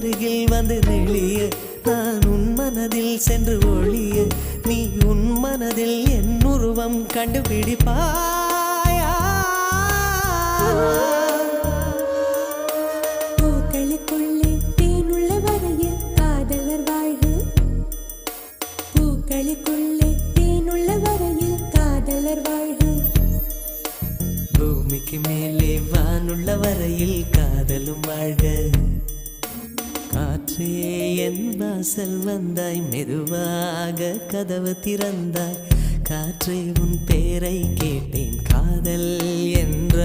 அருகில் வந்து நெளிய நான் உன் மனதில் சென்று ஒளிய நீ உன் மனதில் என் உருவம் கண்டுபிடிப்பாயா பூக்களுக்குள்ளே தேனுள்ள வரையில் காதலர் வாழ்வு பூக்களுக்குள்ளே தேனுள்ள வரையில் காதலர் வாழ்வு பூமிக்கு மேலே வானுள்ள வரையில் காதலும் வாழ்க காற்றே என் வாசல் வந்தாய் மெதுவாக கதவு திறந்தாய் காற்றே உன் பேரை கேட்டேன் காதல் என்ற